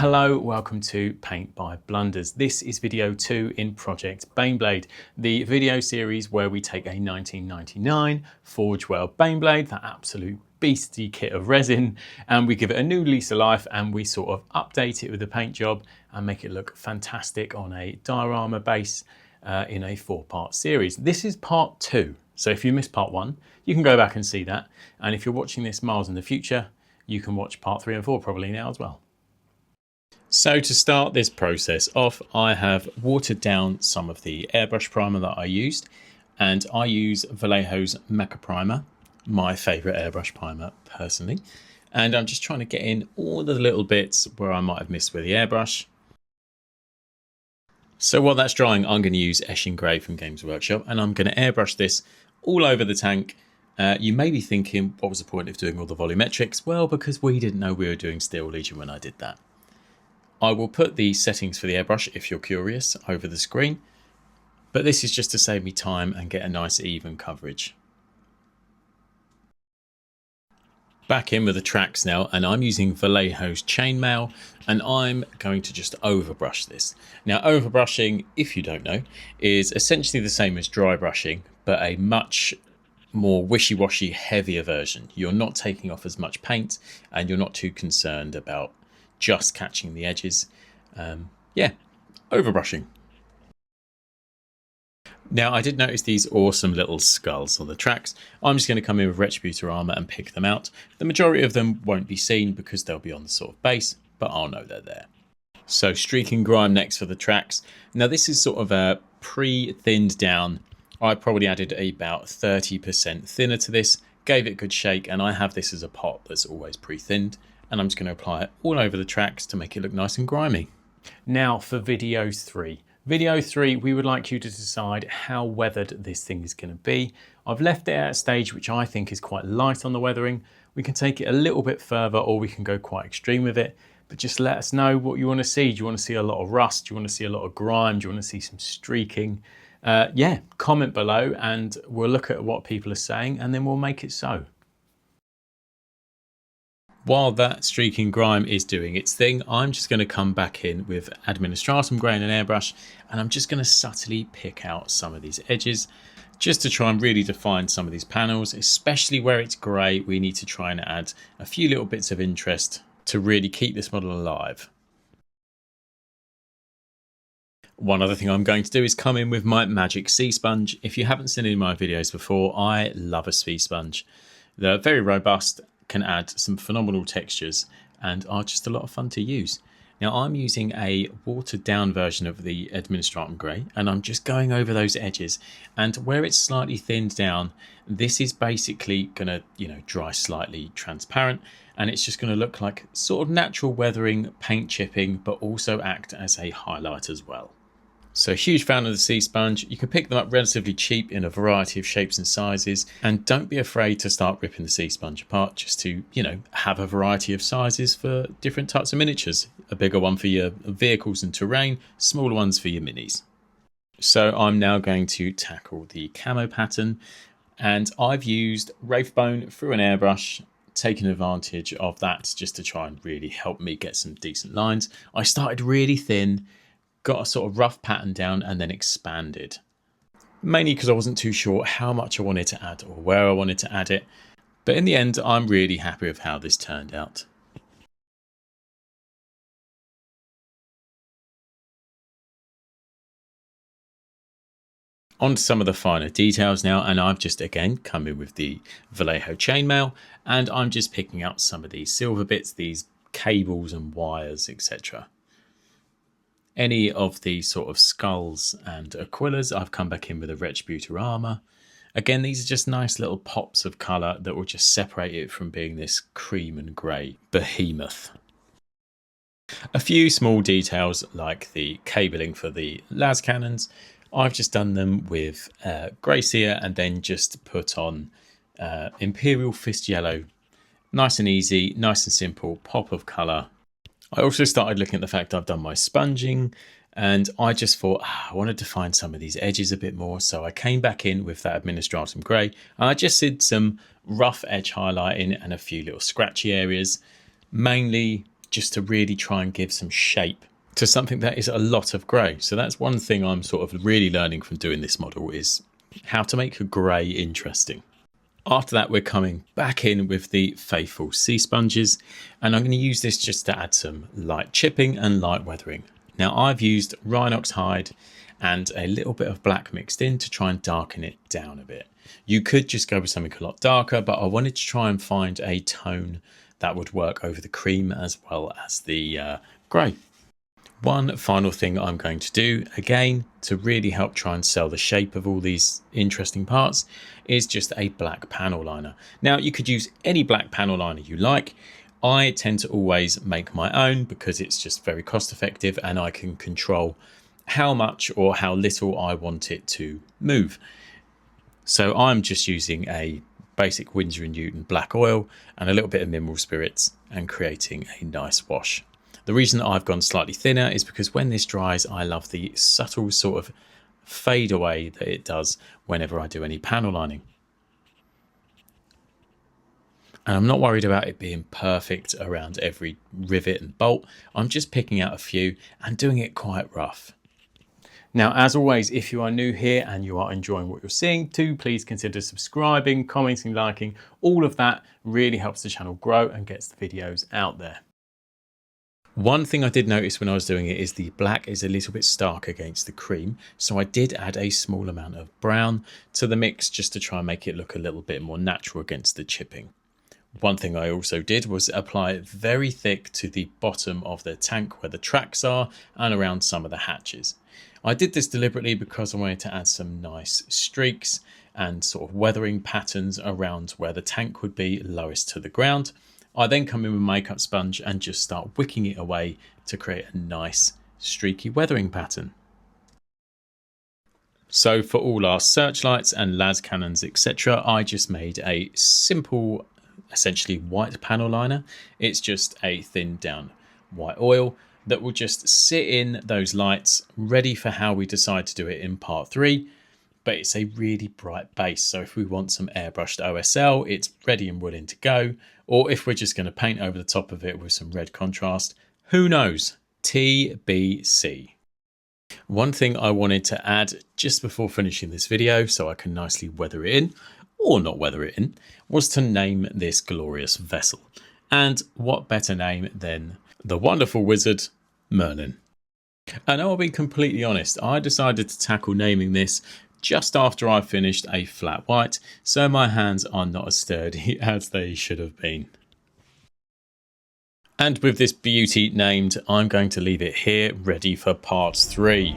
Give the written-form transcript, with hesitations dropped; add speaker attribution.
Speaker 1: Hello, welcome to Paint by Blunders. This is video 2 in Project Baneblade, the video series where we take a 1999 Forge World Baneblade, that absolute beastie kit of resin, and we give it a new lease of life and we sort of update it with a paint job and make it look fantastic on a diorama base in a 4-part series. This is part 2, so if you missed part 1, you can go back and see that, and if you're watching this miles in the future, you can watch part 3 and 4 probably now as well. So to start this process off, I have watered down some of the airbrush primer that I used, and I use Vallejo's Mecha Primer, my favourite airbrush primer personally, and I'm just trying to get in all the little bits where I might have missed with the airbrush. So while that's drying, I'm going to use Eshin Grey from Games Workshop, and I'm going to airbrush this all over the tank. You may be thinking, what was the point of doing all the volumetrics? Well, because we didn't know we were doing Steel Legion when I did that. I will put the settings for the airbrush, if you're curious, over the screen, but this is just to save me time and get a nice even coverage. Back in with the tracks now, and I'm using Vallejo's chainmail, and I'm going to just overbrush this. Now, overbrushing, if you don't know, is essentially the same as dry brushing, but a much more wishy-washy, heavier version. You're not taking off as much paint, and you're not too concerned about just catching the edges. Yeah, overbrushing. Now, I did notice these awesome little skulls on the tracks. I'm just going to come in with Retributor armor and pick them out. The majority of them won't be seen because they'll be on the sort of base, but I'll know they're there. So streaking grime next for the tracks. Now this is sort of a pre-thinned down. I probably added about 30% thinner to this, gave it a good shake, and I have this as a pot that's always pre-thinned. And I'm just going to apply it all over the tracks to make it look nice and grimy. Now for video 3. Video 3, we would like you to decide how weathered this thing is going to be. I've left it at a stage which I think is quite light on the weathering. We can take it a little bit further, or we can go quite extreme with it, but just let us know what you want to see. Do you want to see a lot of rust? Do you want to see a lot of grime? Do you want to see some streaking? Yeah, comment below and we'll look at what people are saying and then we'll make it so. While that streaking grime is doing its thing, I'm just going to come back in with Administratum Grey and an airbrush, and I'm just going to subtly pick out some of these edges just to try and really define some of these panels, especially where it's grey. We need to try and add a few little bits of interest to really keep this model alive. One other thing I'm going to do is come in with my magic sea sponge. If you haven't seen any of my videos before, I love a sea sponge. They're very robust, can add some phenomenal textures, and are just a lot of fun to use. Now I'm using a watered down version of the Administratum Grey, and I'm just going over those edges, and where it's slightly thinned down, this is basically going to dry slightly transparent, and it's just going to look like sort of natural weathering, paint chipping, but also act as a highlight as well. So huge fan of the sea sponge. You can pick them up relatively cheap in a variety of shapes and sizes, and don't be afraid to start ripping the sea sponge apart just to, have a variety of sizes for different types of miniatures. A bigger one for your vehicles and terrain, smaller ones for your minis. So I'm now going to tackle the camo pattern, and I've used Wraithbone through an airbrush, taking advantage of that just to try and really help me get some decent lines. I started really thin, got a sort of rough pattern down, and then expanded. Mainly because I wasn't too sure how much I wanted to add or where I wanted to add it. But in the end, I'm really happy with how this turned out. On to some of the finer details now, and I've just again come in with the Vallejo chainmail, and I'm just picking out some of these silver bits, these cables and wires, etc. Any of the sort of skulls and aquillas, I've come back in with a Retributor armor. Again, these are just nice little pops of colour that will just separate it from being this cream and grey behemoth. A few small details like the cabling for the las cannons, I've just done them with grey cere and then just put on Imperial Fist Yellow. Nice and easy, nice and simple, pop of colour. I also started looking at the fact I've done my sponging, and I just thought I wanted to find some of these edges a bit more, so I came back in with that Administratum Grey, and I just did some rough edge highlighting and a few little scratchy areas, mainly just to really try and give some shape to something that is a lot of grey. So that's one thing I'm sort of really learning from doing this model, is how to make a grey interesting. After that, we're coming back in with the faithful sea sponges, and I'm going to use this just to add some light chipping and light weathering. Now I've used Rhinox hide and a little bit of black mixed in to try and darken it down a bit. You could just go with something a lot darker, but I wanted to try and find a tone that would work over the cream as well as the grey. One final thing I'm going to do, again, to really help try and sell the shape of all these interesting parts, is just a black panel liner. Now, you could use any black panel liner you like. I tend to always make my own because it's just very cost effective and I can control how much or how little I want it to move. So I'm just using a basic Winsor & Newton black oil and a little bit of mineral spirits and creating a nice wash. The reason I've gone slightly thinner is because when this dries, I love the subtle sort of fade away that it does whenever I do any panel lining. And I'm not worried about it being perfect around every rivet and bolt. I'm just picking out a few and doing it quite rough. Now, as always, if you are new here and you are enjoying what you're seeing, do please consider subscribing, commenting, liking. All of that really helps the channel grow and gets the videos out there. One thing I did notice when I was doing it is the black is a little bit stark against the cream. So I did add a small amount of brown to the mix just to try and make it look a little bit more natural against the chipping. One thing I also did was apply it very thick to the bottom of the tank where the tracks are and around some of the hatches. I did this deliberately because I wanted to add some nice streaks and sort of weathering patterns around where the tank would be lowest to the ground. I then come in with makeup sponge and just start wicking it away to create a nice streaky weathering pattern. So for all our searchlights and las cannons, etc., I just made a simple, essentially white panel liner. It's just a thinned down white oil that will just sit in those lights, ready for how we decide to do it in part 3. But it's a really bright base. So if we want some airbrushed OSL, it's ready and willing to go. Or if we're just going to paint over the top of it with some red contrast, who knows? TBC. One thing I wanted to add just before finishing this video, so I can nicely weather it in, or not weather it in, was to name this glorious vessel. And what better name than the wonderful wizard, Merlin. And I'll be completely honest, I decided to tackle naming this just after I finished a flat white, so my hands are not as sturdy as they should have been. And with this beauty named, I'm going to leave it here ready for part 3.